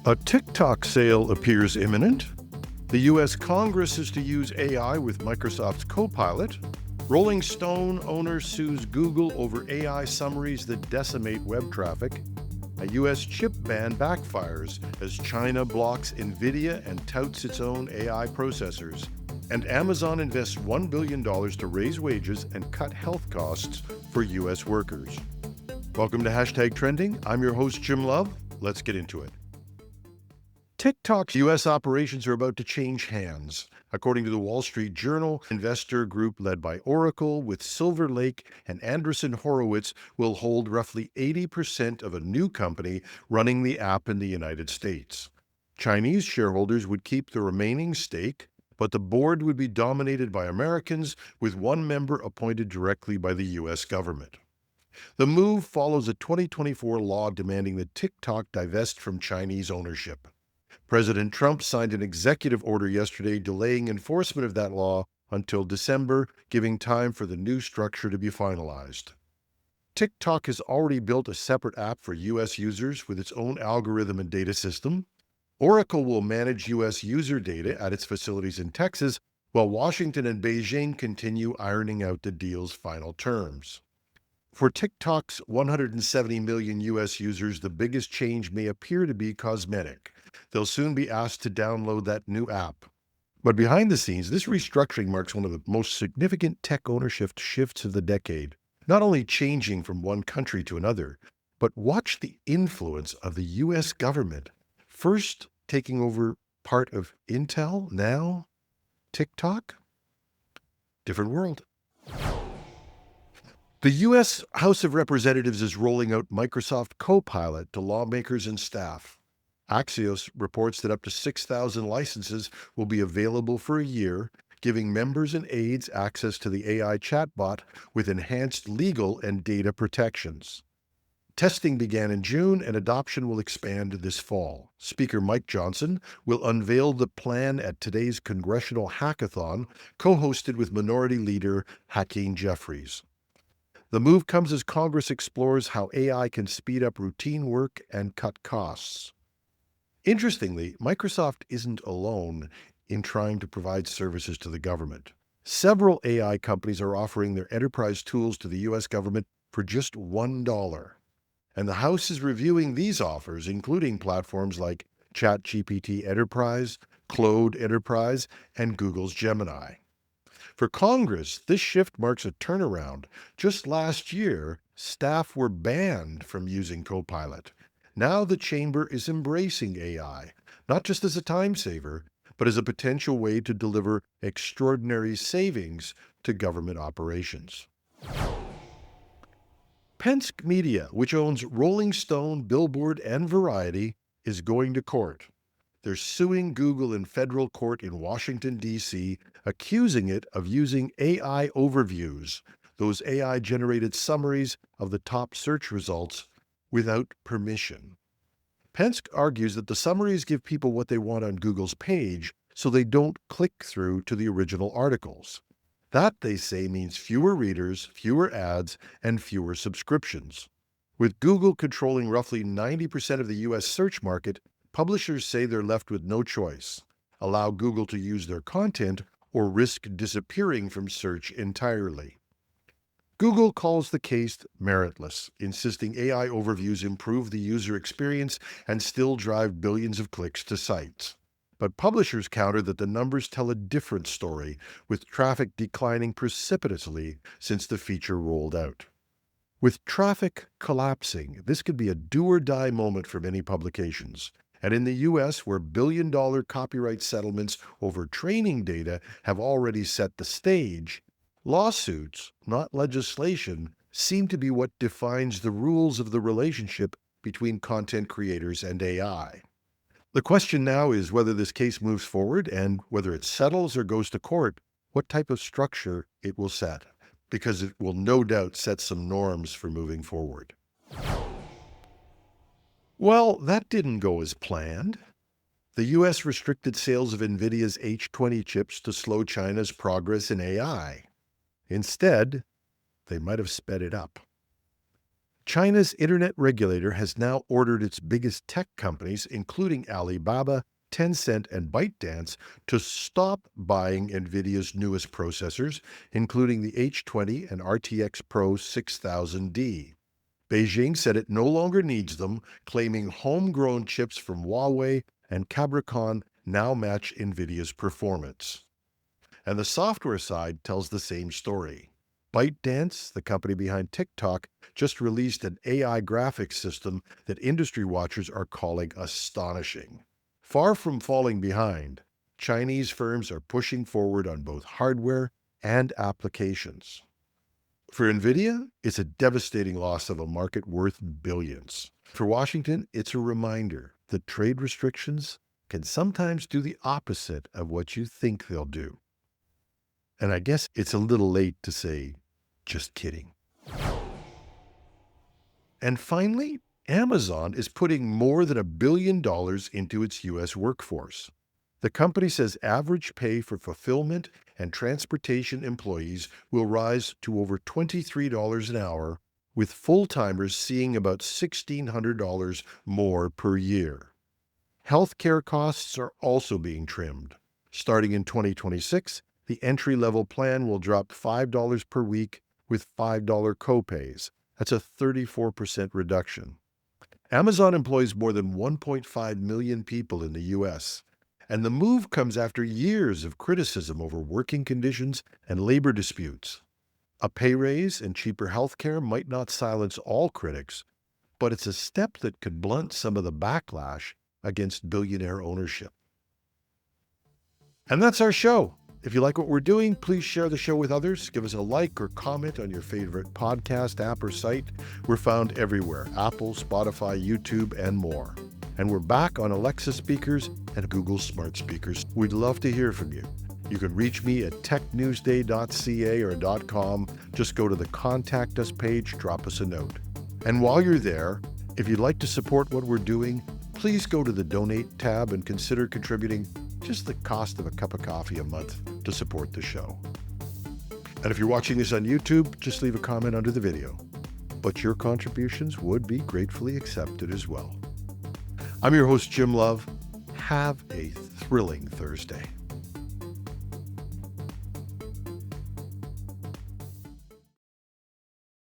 A TikTok sale appears imminent. The U.S. Congress is to use AI with Microsoft's Copilot. Rolling Stone owner sues Google over AI summaries that decimate web traffic. A U.S. chip ban backfires as China blocks NVIDIA and touts its own AI processors. And Amazon invests $1 billion to raise wages and cut health costs for U.S. workers. Welcome to Hashtag Trending. I'm your host, Jim Love. Let's get into it. TikTok's U.S. operations are about to change hands. According to the Wall Street Journal, investor group led by Oracle with Silver Lake and Andreessen Horowitz will hold roughly 80% of a new company running the app in the United States. Chinese shareholders would keep the remaining stake, but the board would be dominated by Americans, with one member appointed directly by the U.S. government. The move follows a 2024 law demanding that TikTok divest from Chinese ownership. President Trump signed an executive order yesterday delaying enforcement of that law until December, giving time for the new structure to be finalized. TikTok has already built a separate app for U.S. users with its own algorithm and data system. Oracle will manage U.S. user data at its facilities in Texas, while Washington and Beijing continue ironing out the deal's final terms. For TikTok's 170 million U.S. users, the biggest change may appear to be cosmetic. They'll soon be asked to download that new app. But behind the scenes, this restructuring marks one of the most significant tech ownership shifts of the decade, not only changing from one country to another, but watch the influence of the U.S. government. First taking over part of Intel, now TikTok? Different world. The U.S. House of Representatives is rolling out Microsoft Copilot to lawmakers and staff. Axios reports that up to 6,000 licenses will be available for a year, giving members and aides access to the AI chatbot with enhanced legal and data protections. Testing began in June, and adoption will expand this fall. Speaker Mike Johnson will unveil the plan at today's Congressional Hackathon, co-hosted with Minority Leader Hakeem Jeffries. The move comes as Congress explores how AI can speed up routine work and cut costs. Interestingly, Microsoft isn't alone in trying to provide services to the government. Several AI companies are offering their enterprise tools to the U.S. government for just $1. And the House is reviewing these offers, including platforms like ChatGPT Enterprise, Claude Enterprise, and Google's Gemini. For Congress, this shift marks a turnaround. Just last year, staff were banned from using Copilot. Now the chamber is embracing AI, not just as a time saver, but as a potential way to deliver extraordinary savings to government operations. Penske Media, which owns Rolling Stone, Billboard, and Variety, is going to court. They're suing Google in federal court in Washington, D.C., accusing it of using AI overviews, those AI-generated summaries of the top search results, without permission. Penske argues that the summaries give people what they want on Google's page, so they don't click through to the original articles. That, they say, means fewer readers, fewer ads, and fewer subscriptions. With Google controlling roughly 90% of the U.S. search market, publishers say they're left with no choice: allow Google to use their content or risk disappearing from search entirely. Google calls the case meritless, insisting AI overviews improve the user experience and still drive billions of clicks to sites. But publishers counter that the numbers tell a different story, with traffic declining precipitously since the feature rolled out. With traffic collapsing, this could be a do-or-die moment for many publications. And in the U.S., where billion-dollar copyright settlements over training data have already set the stage, lawsuits, not legislation, seem to be what defines the rules of the relationship between content creators and AI. The question now is whether this case moves forward, and whether it settles or goes to court, what type of structure it will set, because it will no doubt set some norms for moving forward. Well, that didn't go as planned. The U.S. restricted sales of NVIDIA's H20 chips to slow China's progress in AI. Instead, they might have sped it up. China's internet regulator has now ordered its biggest tech companies, including Alibaba, Tencent, and ByteDance, to stop buying NVIDIA's newest processors, including the H20 and RTX Pro 6000D. Beijing said it no longer needs them, claiming homegrown chips from Huawei and Cabricon now match NVIDIA's performance. And the software side tells the same story. ByteDance, the company behind TikTok, just released an AI graphics system that industry watchers are calling astonishing. Far from falling behind, Chinese firms are pushing forward on both hardware and applications. For NVIDIA, it's a devastating loss of a market worth billions. For Washington, it's a reminder that trade restrictions can sometimes do the opposite of what you think they'll do. And I guess it's a little late to say, just kidding. And finally, Amazon is putting more than $1 billion into its U.S. workforce. The company says average pay for fulfillment and transportation employees will rise to over $23 an hour, with full-timers seeing about $1,600 more per year. Healthcare costs are also being trimmed. Starting in 2026, the entry-level plan will drop $5 per week with $5 copays. That's a 34% reduction. Amazon employs more than 1.5 million people in the U.S., and the move comes after years of criticism over working conditions and labor disputes. A pay raise and cheaper healthcare might not silence all critics, but it's a step that could blunt some of the backlash against billionaire ownership. And that's our show. If you like what we're doing, please share the show with others. Give us a like or comment on your favorite podcast app or site. We're found everywhere: Apple, Spotify, YouTube, and more. And we're back on Alexa speakers and Google smart speakers. We'd love to hear from you. You can reach me at technewsday.ca or .com. Just go to the Contact Us page, drop us a note. And while you're there, if you'd like to support what we're doing, please go to the Donate tab and consider contributing just the cost of a cup of coffee a month to support the show. And if you're watching this on YouTube, just leave a comment under the video. But your contributions would be gratefully accepted as well. I'm your host, Jim Love. Have a thrilling Thursday.